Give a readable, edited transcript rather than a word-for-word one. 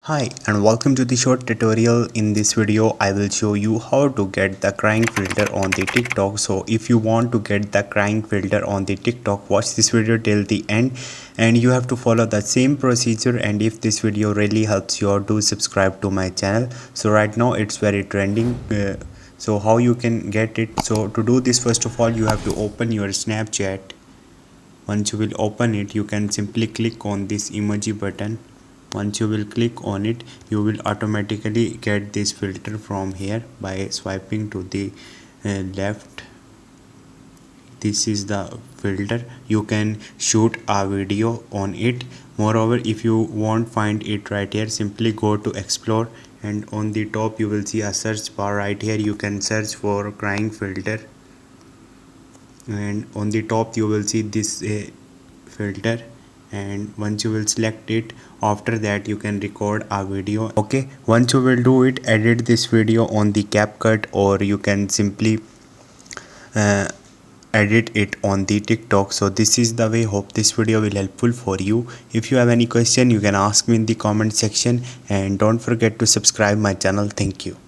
Hi and welcome to the short tutorial. In this video I will show you how to get the crying filter on the TikTok. So if you want to get the crying filter on the TikTok, watch this video till the end and you have to follow the same procedure. And if this video really helps you out, do subscribe to my channel. So right now it's very trending. So how you can get it? So to do this, first of all you have to open your Snapchat. Once you will open it, you can simply click on this emoji button. Once you will click on it, you will automatically get this filter from here by swiping to the left. This is the filter. You can shoot a video on it. Moreover, if you won't find it right here, simply go to explore, and on the top you will see a search bar. Right here you can search for crying filter, and on the top you will see this filter, and once you will select it, after that you can record a video. Okay, once you will do it, edit this video on the CapCut, or you can simply uh, edit it on the TikTok. So this is the way. Hope this video will helpful for you. If you have any question, you can ask me in the comment section, and don't forget to subscribe my channel. Thank you.